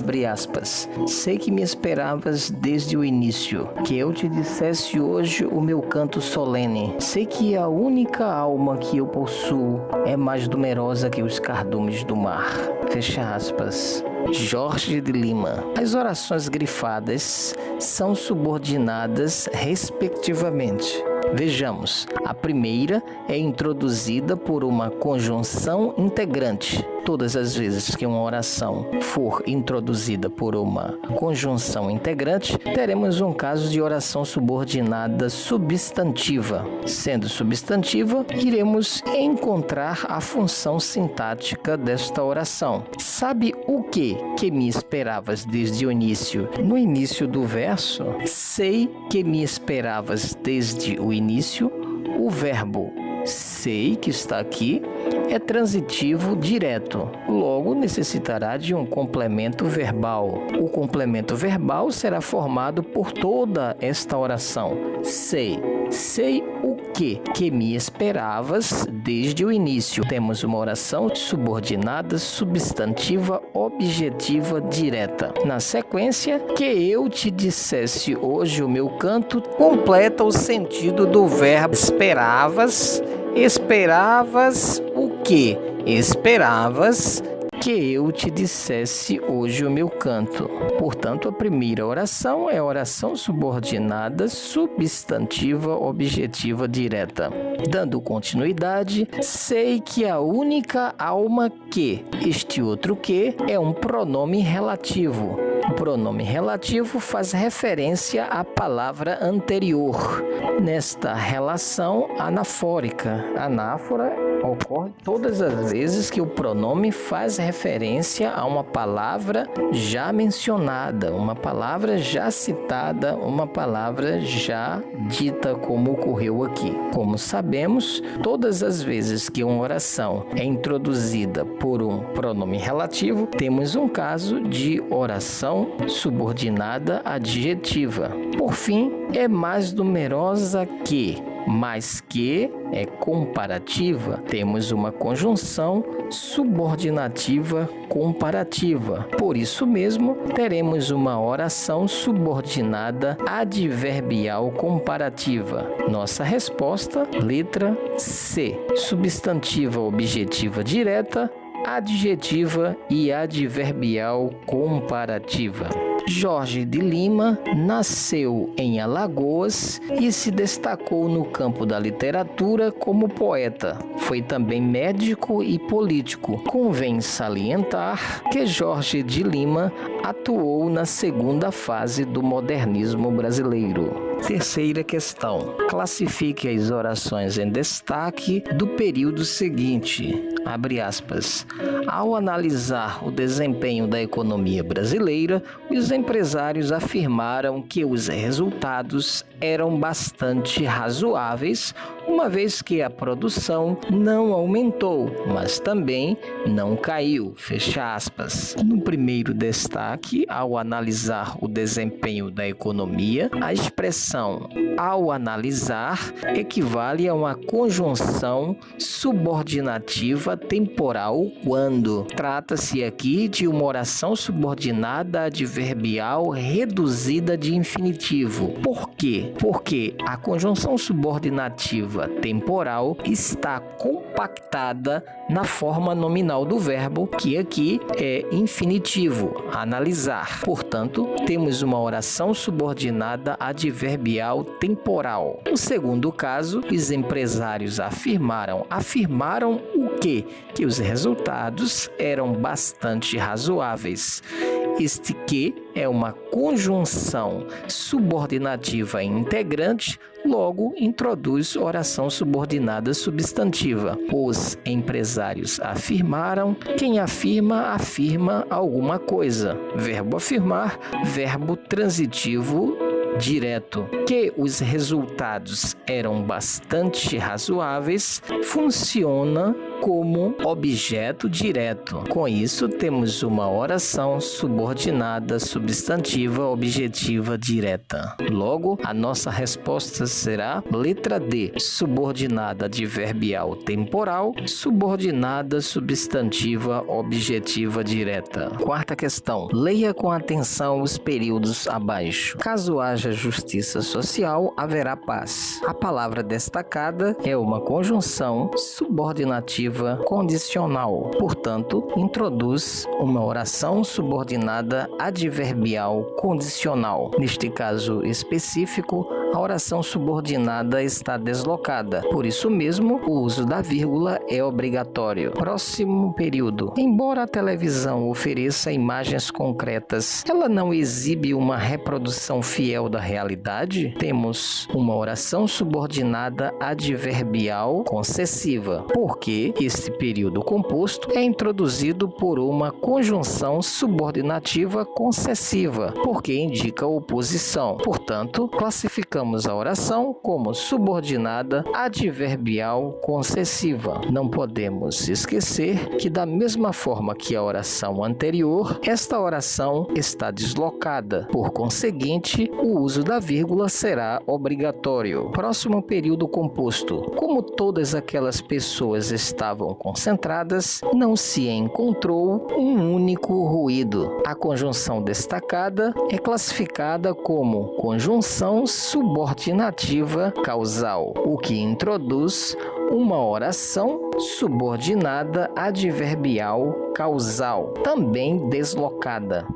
abre aspas. Sei que me esperavas desde o início, que eu te dissesse hoje o meu canto solene. Sei que a única alma que eu possuo é mais numerosa que os cardumes do mar. Fecha aspas. Jorge de Lima. As orações grifadas são subordinadas respectivamente. Vejamos, a primeira é introduzida por uma conjunção integrante. Todas as vezes que uma oração for introduzida por uma conjunção integrante, teremos um caso de oração subordinada substantiva. Sendo substantiva, iremos encontrar a função sintática desta oração. Sabe o que me esperavas desde o início? No início do verso, sei que me esperavas desde o início, o verbo sei, que está aqui, é transitivo direto. Logo, necessitará de um complemento verbal. O complemento verbal será formado por toda esta oração. Sei o que me esperavas desde o início. Temos uma oração subordinada, substantiva, objetiva, direta. Na sequência, que eu te dissesse hoje o meu canto, completa o sentido do verbo esperavas. Esperavas o quê? Esperavas que eu te dissesse hoje o meu canto. Portanto, a primeira oração é a oração subordinada, substantiva, objetiva, direta. Dando continuidade, sei que a única alma que, este outro que, é um pronome relativo. O pronome relativo faz referência à palavra anterior. Nesta relação anafórica, anáfora ocorre todas as vezes que o pronome faz referência a uma palavra já mencionada, uma palavra já citada, uma palavra já dita, como ocorreu aqui. Como sabemos, todas as vezes que uma oração é introduzida por um pronome relativo, temos um caso de oração subordinada adjetiva. Por fim, é mais numerosa que. Mais que é comparativa, temos uma conjunção subordinativa comparativa. Por isso mesmo, teremos uma oração subordinada adverbial comparativa. Nossa resposta, letra C. Substantiva objetiva direta, adjetiva e adverbial comparativa. Jorge de Lima nasceu em Alagoas e se destacou no campo da literatura como poeta. Foi também médico e político. Convém salientar que Jorge de Lima atuou na segunda fase do modernismo brasileiro. Terceira questão. Classifique as orações em destaque do período seguinte. Abre aspas. Ao analisar o desempenho da economia brasileira, os empresários afirmaram que os resultados eram bastante razoáveis, uma vez que a produção não aumentou, mas também não caiu. Fecha aspas. No primeiro destaque, ao analisar o desempenho da economia, a expressão ao analisar equivale a uma conjunção subordinativa temporal quando. Trata-se aqui de uma oração subordinada adverbial reduzida de infinitivo. Por quê? Porque a conjunção subordinativa temporal está compactada na forma nominal do verbo, que aqui é infinitivo, analisar. Portanto, temos uma oração subordinada adverbial temporal. No segundo caso, os empresários afirmaram o quê? Que os resultados eram bastante razoáveis. Este que é uma conjunção subordinativa integrante, logo introduz oração subordinada substantiva. Os empresários afirmaram, quem afirma, afirma alguma coisa. Verbo afirmar, verbo transitivo direto. Que os resultados eram bastante razoáveis, funciona como objeto direto. Com isso, temos uma oração subordinada substantiva objetiva direta. Logo, a nossa resposta será letra D, subordinada adverbial temporal, subordinada substantiva objetiva direta. Quarta questão. Leia com atenção os períodos abaixo. Caso haja justiça social, haverá paz. A palavra destacada é uma conjunção subordinativa condicional. Portanto, introduz uma oração subordinada adverbial condicional. Neste caso específico, a oração subordinada está deslocada. Por isso mesmo, o uso da vírgula é obrigatório. Próximo período. Embora a televisão ofereça imagens concretas, ela não exibe uma reprodução fiel da realidade? Temos uma oração subordinada adverbial concessiva, porque este período composto é introduzido por uma conjunção subordinativa concessiva, porque indica oposição. Portanto, classificamos a oração como subordinada adverbial concessiva. Não podemos esquecer que, da mesma forma que a oração anterior, esta oração está deslocada. Por conseguinte, o uso da vírgula será obrigatório. Próximo período composto. Como todas aquelas pessoas estavam concentradas, não se encontrou um único ruído. A conjunção destacada é classificada como conjunção subordinativa causal, o que introduz uma oração subordinada adverbial causal, também deslocada.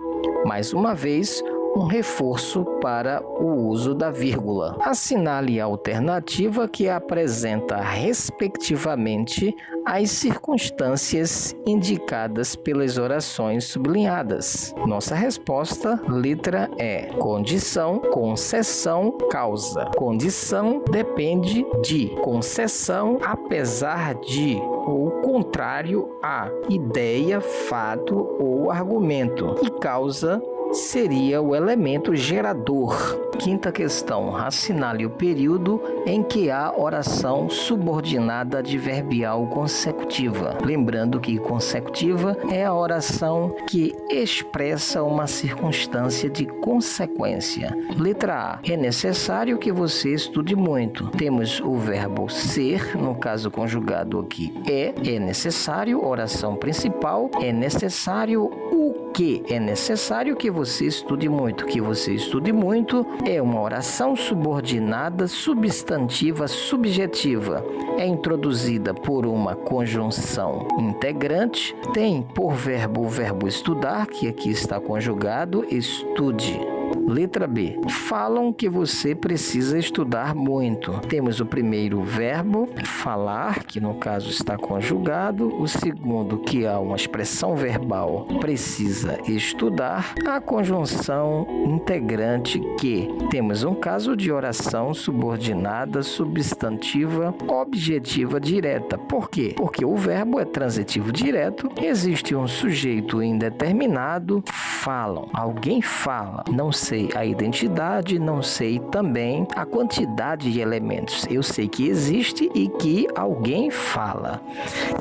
Mais uma vez, um reforço para o uso da vírgula. Assinale a alternativa que apresenta, respectivamente, as circunstâncias indicadas pelas orações sublinhadas. Nossa resposta, letra E. Condição, concessão, causa. Condição depende de. Concessão, apesar de ou contrário a. Ideia, fato ou argumento. E causa seria o elemento gerador. Quinta questão. Assinale o período em que há oração subordinada adverbial consecutiva. Lembrando que consecutiva é a oração que expressa uma circunstância de consequência. Letra A. É necessário que você estude muito. Temos o verbo ser, no caso conjugado aqui é necessário, oração principal, é necessário o que? É necessário que você estude muito. Que você estude muito é uma oração subordinada substantiva subjetiva. É introduzida por uma conjunção integrante. Tem por verbo o verbo estudar, que aqui está conjugado, estude. Letra B. Falam que você precisa estudar muito. Temos o primeiro verbo, falar, que no caso está conjugado. O segundo, que há uma expressão verbal, precisa estudar. A conjunção integrante que. Temos um caso de oração subordinada substantiva objetiva direta. Por quê? Porque o verbo é transitivo direto. Existe um sujeito indeterminado. Falam. Alguém fala. Não sei a identidade, não sei também a quantidade de elementos. Eu sei que existe e que alguém fala.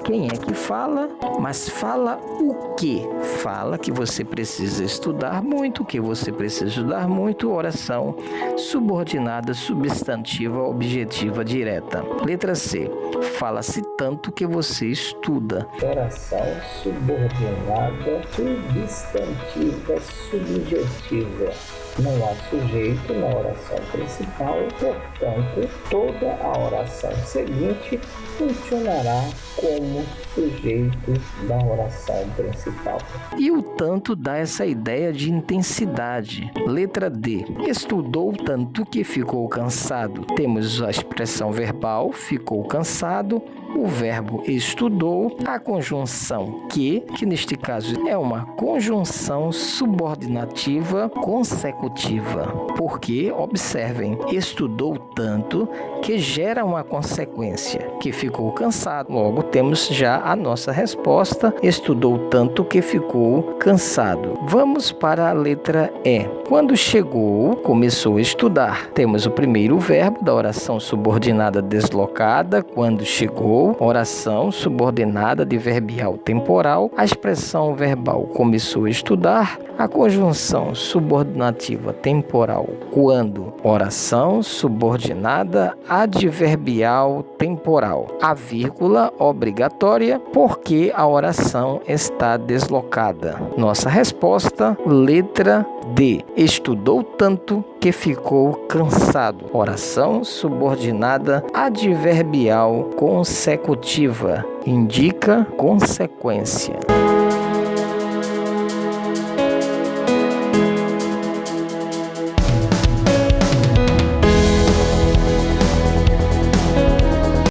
Quem é que fala? Mas fala o quê? Fala que você precisa estudar muito, que você precisa estudar muito, oração subordinada substantiva objetiva direta. Letra C. Fala-se tanto que você estuda. Oração subordinada substantiva subjetiva. Não há sujeito na oração principal, portanto, toda a oração seguinte funcionará como sujeito da oração principal. E o tanto dá essa ideia de intensidade. Letra D. Estudou tanto que ficou cansado. Temos a expressão verbal, ficou cansado, o verbo estudou, a conjunção que neste caso é uma conjunção subordinativa consecutiva consecutiva. Porque, observem, estudou tanto que gera uma consequência, que ficou cansado. Logo, temos já a nossa resposta: estudou tanto que ficou cansado. Vamos para a letra E. Quando chegou, começou a estudar. Temos o primeiro verbo da oração subordinada deslocada, quando chegou, oração subordinada adverbial temporal, a expressão verbal começou a estudar, a conjunção subordinativa temporal quando, oração subordinada adverbial temporal, a vírgula obrigatória porque a oração está deslocada. Nossa resposta, letra D. Estudou tanto que ficou cansado. Oração subordinada adverbial consecutiva indica consequência.